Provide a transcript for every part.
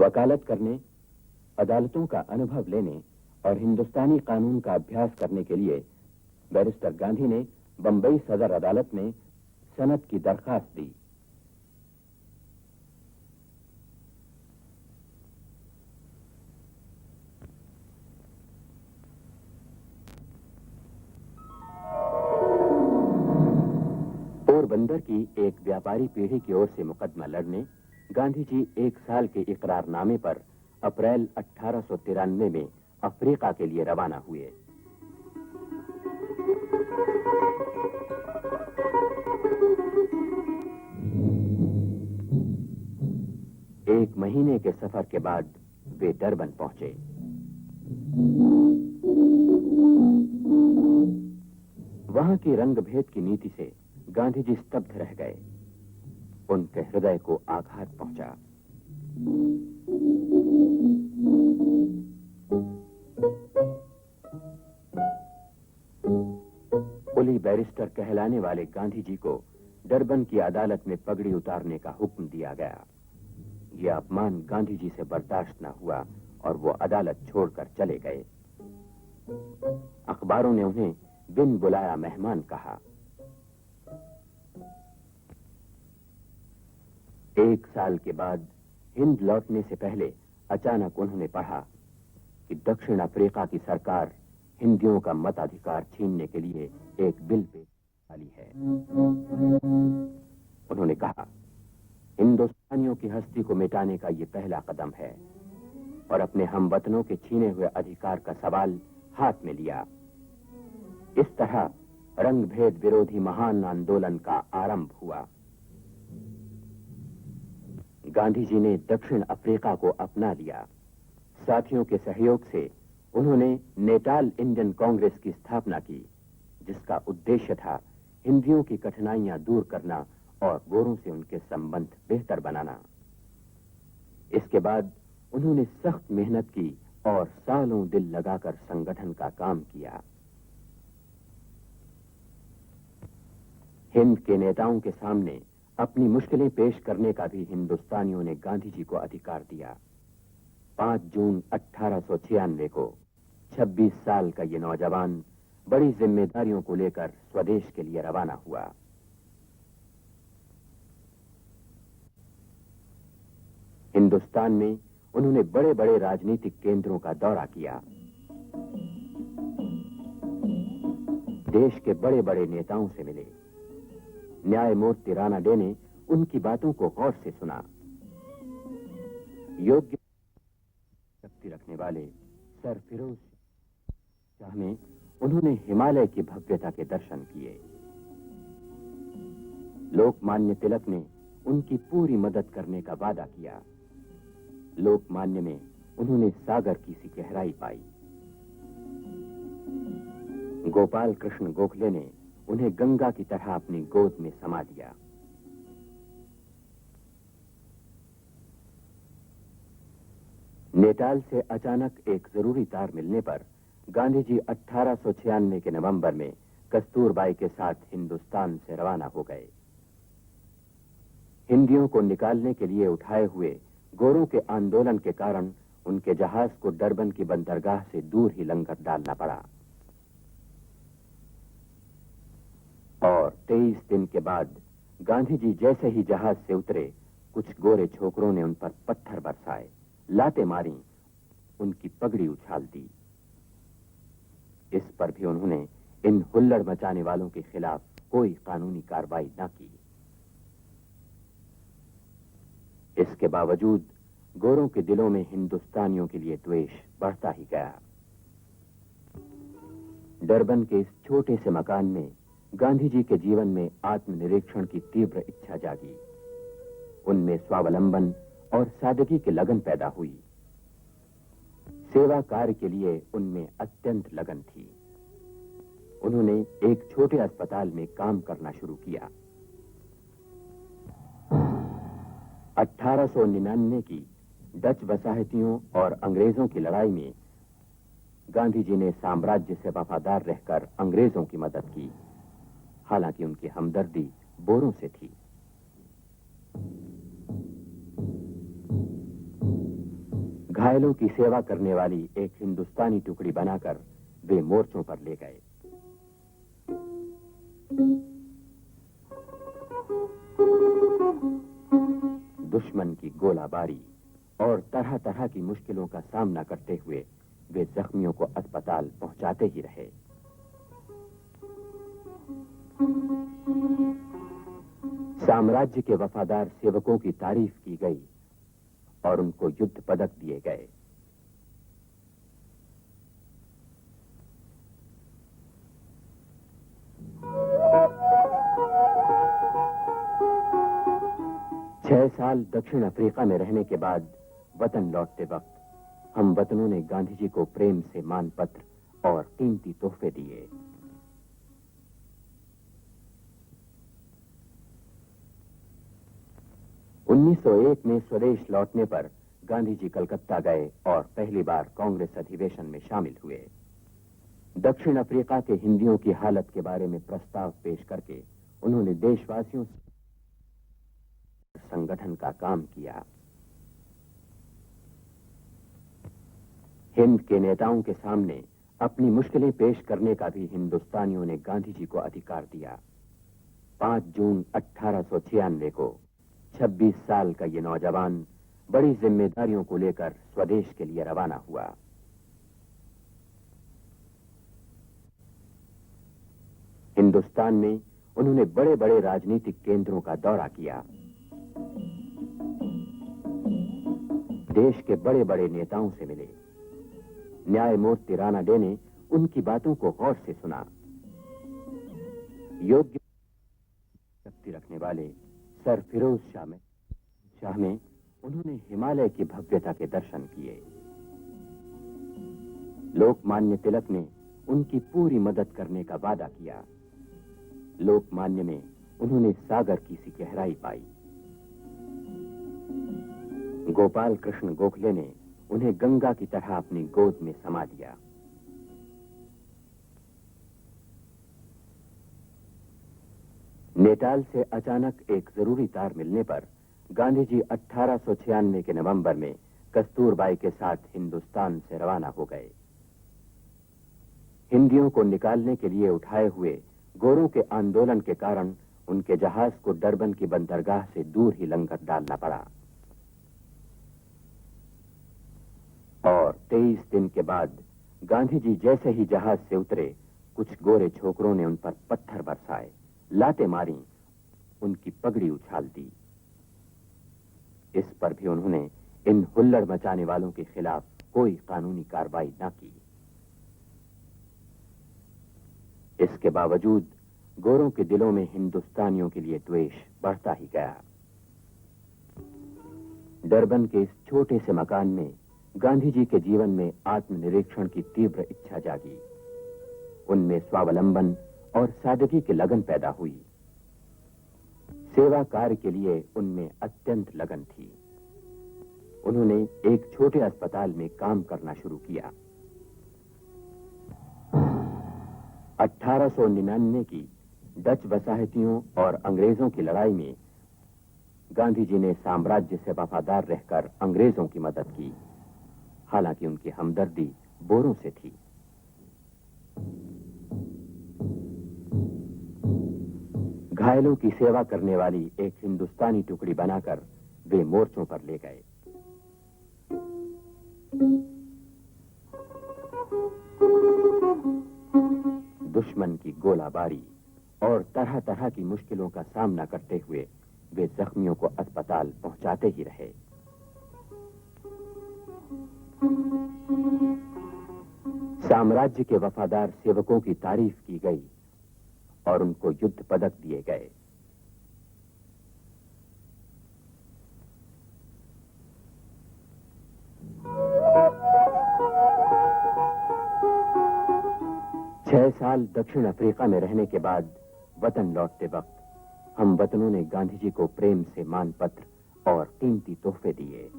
वकालत करने, अदालतों का अनुभव लेने और हिंदुस्तानी कानून का अभ्यास करने के लिए बैरिस्टर गांधी ने बंबई सदर अदालत में सनद की दरखास्त दी। पोरबंदर की एक व्यापारी पीढ़ी की ओर से मुकदमा लड़ने गांधी जी 1 साल के इकरारनामे पर अप्रैल 1893 में अफ्रीका के लिए रवाना हुए। एक महीने के सफर के बाद वे डरबन पहुंचे। वहां की रंगभेद की नीति से गांधी जी स्तब्ध रह गए। उनके हृदय को आघात पहुंचा। कुली बैरिस्टर कहलाने वाले गांधी जी को डरबन की अदालत में पगड़ी उतारने का हुक्म दिया गया। यह अपमान गांधी जी से बर्दाश्त न हुआ और वो अदालत छोड़कर चले गए। अखबारों ने उन्हें बिन बुलाया मेहमान कहा। 1 साल के बाद हिंद लौटने से पहले अचानक उन्होंने पढ़ा कि दक्षिण अफ्रीका की सरकार हिंदियों का मताधिकार छीनने के लिए एक बिल पेश वाली है। उन्होंने कहा, हिंदुस्तानियों की हस्ती को मिटाने का यह पहला कदम है और अपने हमवतनों के छीने हुए अधिकार का सवाल हाथ में लिया। इस तरह रंगभेद विरोधी महान आंदोलन का आरंभ हुआ। गांधी जी ने दक्षिण अफ्रीका को अपना लिया। साथियों के सहयोग से उन्होंने नेटाल इंडियन कांग्रेस की स्थापना की, जिसका उद्देश्य था हिंदियों की कठिनाइयां दूर करना और गोरों से उनके संबंध बेहतर बनाना। इसके बाद उन्होंने सख्त मेहनत की और सालों दिल लगाकर संगठन का काम किया। हिंद के नेताओं के सामने अपनी मुश्किलें पेश करने का भी हिंदुस्तानियों ने गांधी जी को अधिकार दिया। 5 जून 1896 को 26 साल का ये नौजवान बड़ी जिम्मेदारियों को लेकर स्वदेश के लिए रवाना हुआ। हिंदुस्तान में उन्होंने बड़े बड़े राजनीतिक केंद्रों का दौरा किया। देश के बड़े बड़े नेताओं से मिले। न्यायमूर्ति राणा डे ने उनकी बातों को गौर से सुना। योग्य शक्ति रखने वाले सर फिरोज शाह में उन्होंने हिमालय की भव्यता के दर्शन किए। लोकमान्य तिलक ने उनकी पूरी मदद करने का वादा किया। लोकमान्य में उन्होंने सागर की सी गहराई पाई। गोपाल कृष्ण गोखले ने उन्हें गंगा की तरह अपनी गोद में समा लिया। नेटाल से अचानक एक जरूरी तार मिलने पर गांधी जी 1896 के नवंबर में कस्तूरबाई के साथ हिंदुस्तान से रवाना हो गए। हिंदियों को निकालने के लिए उठाए हुए गोरों के आंदोलन के कारण उनके जहाज को डरबन की बंदरगाह से दूर ही लंगर डालना पड़ा और 23 दिन के बाद गांधी जी जैसे ही जहाज से उतरे, कुछ गोरे छोकरों ने उन पर पत्थर बरसाए, लातें मारी, उनकी पगड़ी उछाल दी। इस पर भी उन्होंने इन हुल्लड़ मचाने वालों के खिलाफ कोई कानूनी कार्रवाई न की। इसके बावजूद गोरों के दिलों में हिंदुस्तानियों के लिए द्वेष बढ़ता ही गया। डरबन के इस छोटे से मकान में गांधी जी के जीवन में आत्मनिरीक्षण की तीव्र इच्छा जागी। उनमें स्वावलंबन और सादगी की लगन पैदा हुई। सेवा कार्य के लिए उनमें अत्यंत लगन थी। उन्होंने एक छोटे अस्पताल में काम करना शुरू किया। 1899 की डच वसाहतियों और अंग्रेजों की लड़ाई में गांधी जी ने साम्राज्य से वफादार रहकर अंग्रेजों की मदद की, हालांकि उनकी हमदर्दी बोरों से थी। घायलों की सेवा करने वाली एक हिंदुस्तानी टुकड़ी बनाकर वे मोर्चों पर ले गए। दुश्मन की गोलाबारी और तरह तरह की मुश्किलों का सामना करते हुए वे जख्मियों को अस्पताल पहुंचाते ही रहे। साम्राज्य के वफादार सेवकों की तारीफ की गई और उनको युद्ध पदक दिए गए। छह साल दक्षिण अफ्रीका में रहने के बाद वतन लौटते वक्त हम वतनों ने गांधी जी को प्रेम से मानपत्र और कीमती तोहफे दिए। उन्नीस सौ एक में स्वदेश लौटने पर गांधी जी कलकत्ता गए और पहली बार कांग्रेस अधिवेशन में शामिल हुए। दक्षिण अफ्रीका के हिंदियों की हालत के बारे में प्रस्ताव पेश करके उन्होंने देशवासियों से संगठन का काम किया। हिंद के नेताओं के सामने अपनी मुश्किलें पेश करने का भी हिंदुस्तानियों ने गांधी जी को अधिकार दिया। 5 जून 1896 को 26 साल का ये नौजवान बड़ी जिम्मेदारियों को लेकर स्वदेश के लिए रवाना हुआ। हिंदुस्तान में उन्होंने बड़े बड़े राजनीतिक केंद्रों का दौरा किया। देश के बड़े बड़े नेताओं से मिले। न्यायमूर्ति राणा डे ने उनकी बातों को गौर से सुना। योग्य शक्ति रखने वाले सर फिरोज शाह में उन्होंने हिमालय की भव्यता के दर्शन किए। लोकमान्य तिलक ने उनकी पूरी मदद करने का वादा किया। लोकमान्य में उन्होंने सागर की सी गहराई पाई। गोपाल कृष्ण गोखले ने उन्हें गंगा की तरह अपनी गोद में समा लिया। नेटाल से अचानक एक जरूरी तार मिलने पर गांधी जी 1896 के नवंबर में कस्तूरबाई के साथ हिंदुस्तान से रवाना हो गए। हिंदियों को निकालने के लिए उठाए हुए गोरों के आंदोलन के कारण उनके जहाज को डरबन की बंदरगाह से दूर ही लंगर डालना पड़ा और 23 दिन के बाद गांधी जी जैसे ही जहाज से उतरे, कुछ गोरे छोकरों ने उन पर पत्थर बरसाए, लातें मारी, उनकी पगड़ी उछाल दी। इस पर भी उन्होंने इन हुल्लड़ मचाने वालों के खिलाफ कोई कानूनी कार्रवाई न की। इसके बावजूद गोरों के दिलों में हिंदुस्तानियों के लिए द्वेष बढ़ता ही गया। डरबन के इस छोटे से मकान में गांधी जी के जीवन में आत्मनिरीक्षण की तीव्र इच्छा जागी। उनमें स्वावलंबन और सादगी की लगन पैदा हुई। सेवा कार्य के लिए उनमें अत्यंत लगन थी। उन्होंने एक छोटे अस्पताल में काम करना शुरू किया। 1899 की डच वसाहतियों और अंग्रेजों की लड़ाई में गांधी जी ने साम्राज्य से वफादार रहकर अंग्रेजों की मदद की। हालांकि उनकी हमदर्दी बोरों से थी। घायलों की सेवा करने वाली एक हिंदुस्तानी टुकड़ी बनाकर वे मोर्चों पर ले गए। दुश्मन की गोलाबारी और तरह तरह की मुश्किलों का सामना करते हुए वे जख्मियों को अस्पताल पहुंचाते ही रहे। साम्राज्य के वफादार सेवकों की तारीफ की गई और उनको युद्ध पदक दिए गए। छह साल दक्षिण अफ्रीका में रहने के बाद वतन लौटते वक्त हम वतनों ने गांधी जी को प्रेम से मानपत्र और कीमती तोहफे दिए।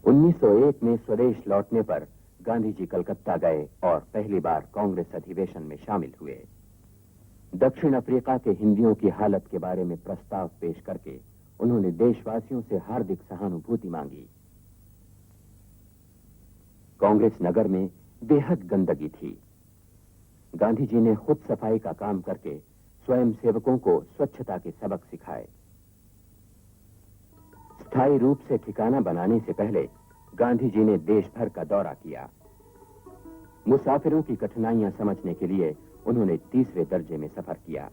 उन्नीस सौ एक में स्वदेश लौटने पर गांधी जी कलकत्ता गए और पहली बार कांग्रेस अधिवेशन में शामिल हुए। दक्षिण अफ्रीका के हिंदियों की हालत के बारे में प्रस्ताव पेश करके उन्होंने देशवासियों से हार्दिक सहानुभूति मांगी। कांग्रेस नगर में बेहद गंदगी थी। गांधी जी ने खुद सफाई का काम करके स्वयं सेवकों को स्वच्छता के सबक सिखाए। स्थायी रूप से ठिकाना बनाने से पहले गांधी जी ने देश भर का दौरा किया। मुसाफिरों की कठिनाइयां समझने के लिए उन्होंने तीसरे दर्जे में सफर किया।